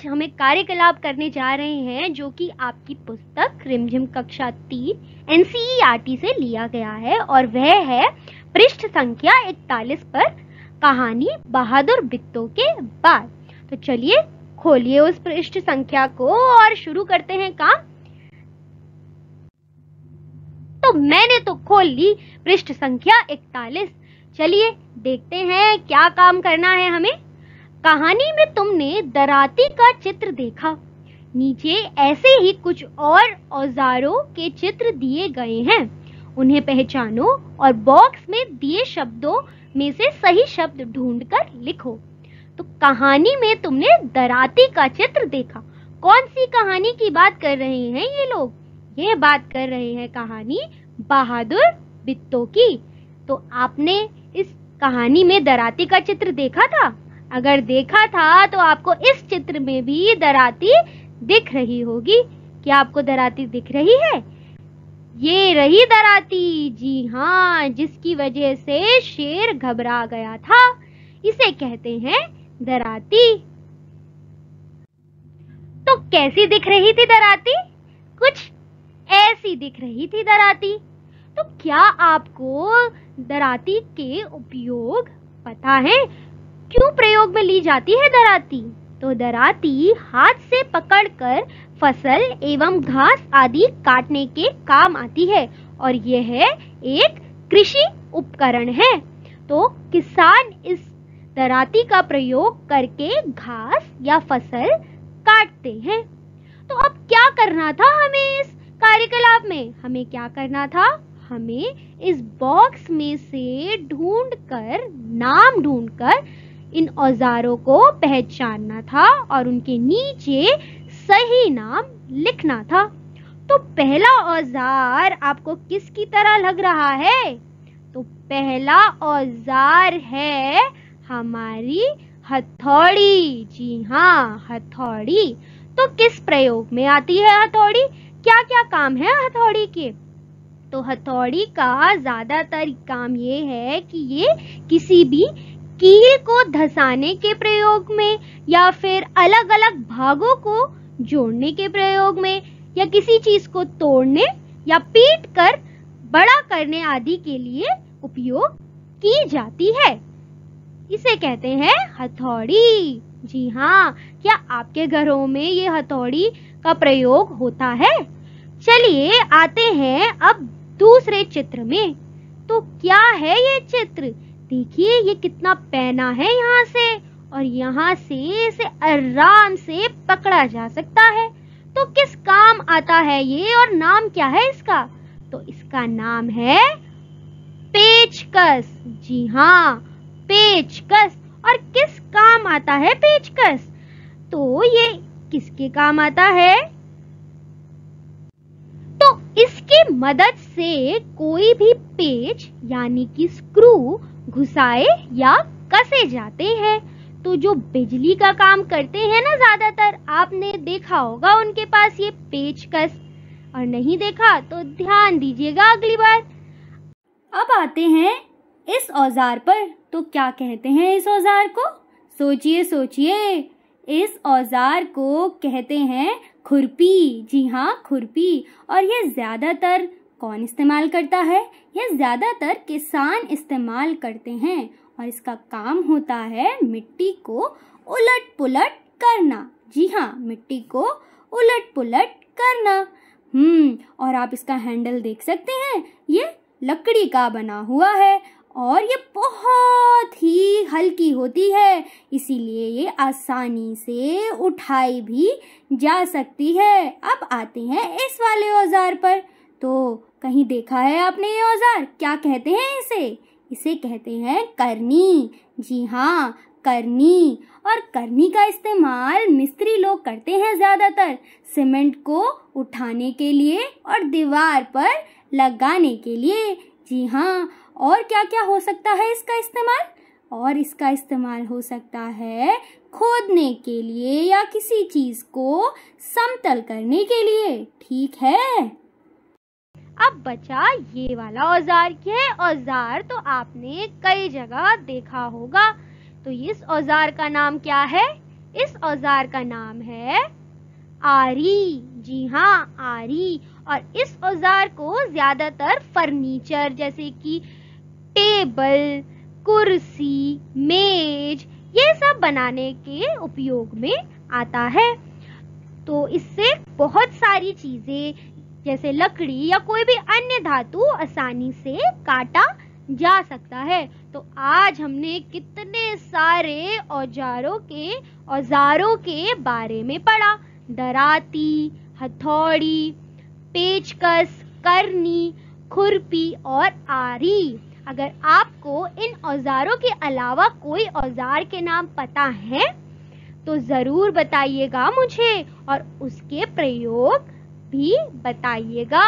आज हम एक कार्यकलाप करने जा रहे हैं जो कि आपकी पुस्तक रिमझिम कक्षा 3 NCERT से लिया गया है और वह है पृष्ठ संख्या 41 पर कहानी बहादुर बिट्टो के बाद। तो चलिए खोलिए उस पृष्ठ संख्या को और शुरू करते हैं काम। तो मैंने तो खोल ली पृष्ठ संख्या 41। चलिए देखते हैं क्या काम करना है हमें। कहानी में तुमने दराती का चित्र देखा। नीचे ऐसे ही कुछ और औजारों के चित्र दिए गए हैं, उन्हें पहचानो और बॉक्स में दिए शब्दों में से सही शब्द ढूंढकर लिखो। तो कहानी में तुमने दराती का चित्र देखा। कौन सी कहानी की बात कर रहे हैं ये लोग? ये बात कर रहे हैं कहानी बहादुर बिट्टो की। तो आपने इस कहानी में दराती का चित्र देखा था? अगर देखा था तो आपको इस चित्र में भी दराती दिख रही होगी। क्या आपको दराती दिख रही है? ये रही दराती, जी हाँ, जिसकी वजह से शेर घबरा गया था। इसे कहते हैं दराती। तो कैसी दिख रही थी दराती? कुछ ऐसी दिख रही थी दराती। तो क्या आपको दराती के उपयोग पता है? क्यों प्रयोग में ली जाती है दराती? तो दराती हाथ से पकड़कर फसल एवं घास आदि काटने के काम आती है और यह एक कृषि उपकरण है। तो किसान इस दराती का प्रयोग करके घास या फसल काटते हैं। तो अब क्या करना था हमें इस कार्यकलाप में? हमें क्या करना था? हमें इस बॉक्स में से नाम ढूंढकर इन औजारों को पहचानना था और उनके नीचे सही नाम लिखना था। तो पहला औजार आपको किसकी तरह लग रहा है? तो पहला औजार है हमारी हथौड़ी। जी हाँ, हथौड़ी। तो किस प्रयोग में आती है हथौड़ी? क्या क्या काम है हथौड़ी के? तो हथौड़ी का ज्यादातर काम ये है कि ये किसी भी कील को धंसाने के प्रयोग में या फिर अलग अलग भागों को जोड़ने के प्रयोग में या किसी चीज को तोड़ने या पीट कर बड़ा करने आदि के लिए उपयोग की जाती है। इसे कहते हैं हथौड़ी। जी हाँ, क्या आपके घरों में ये हथौड़ी का प्रयोग होता है? चलिए आते हैं अब दूसरे चित्र में। तो क्या है ये चित्र? देखिए ये कितना पैना है यहाँ से और यहाँ से इसे आराम से पकड़ा जा सकता है। तो किस काम आता है ये और नाम क्या है इसका? तो इसका नाम है पेचकस। जी हाँ, पेचकस। और किस काम आता है पेचकस? तो ये किसके काम आता है? तो इसकी मदद से कोई भी पेच यानी कि स्क्रू घुसाए या कसे जाते हैं। तो जो बिजली का काम करते हैं ना, ज्यादातर आपने देखा होगा उनके पास ये पेचकस, और नहीं देखा तो ध्यान दीजिएगा अगली बार। अब आते हैं इस औजार पर। तो क्या कहते हैं इस औजार को? सोचिए सोचिए। इस औजार को कहते हैं खुरपी। जी हाँ, खुरपी। और ये ज्यादातर कौन इस्तेमाल करता है? यह ज्यादातर किसान इस्तेमाल करते हैं और इसका काम होता है मिट्टी को उलट पुलट करना। जी हाँ, मिट्टी को उलट पुलट करना। और आप इसका हैंडल देख सकते हैं, ये लकड़ी का बना हुआ है और ये बहुत ही हल्की होती है, इसीलिए ये आसानी से उठाई भी जा सकती है। अब आते हैं इस वाले औजार पर। तो कहीं देखा है आपने ये औजार? क्या कहते हैं इसे? इसे कहते हैं करनी। जी हाँ, करनी। और करनी का इस्तेमाल मिस्त्री लोग करते हैं ज्यादातर सीमेंट को उठाने के लिए और दीवार पर लगाने के लिए। जी हाँ, और क्या क्या हो सकता है इसका इस्तेमाल? और इसका इस्तेमाल हो सकता है खोदने के लिए या किसी चीज को समतल करने के लिए। ठीक है। अब बचा ये वाला औजार। यह औजार तो आपने कई जगह देखा होगा। तो इस औजार का नाम क्या है? इस औजार का नाम है आरी। जी हाँ, आरी। और इस औजार को ज्यादातर फर्नीचर जैसे कि टेबल, कुर्सी, मेज ये सब बनाने के उपयोग में आता है। तो इससे बहुत सारी चीजें जैसे लकड़ी या कोई भी अन्य धातु आसानी से काटा जा सकता है। तो आज हमने कितने सारे औजारों के बारे में पढ़ा। दराती, हथौड़ी, पेचकस, करनी, खुरपी और आरी। अगर आपको इन औजारों के अलावा कोई औजार के नाम पता है तो जरूर बताइएगा मुझे और उसके प्रयोग भी बताइएगा।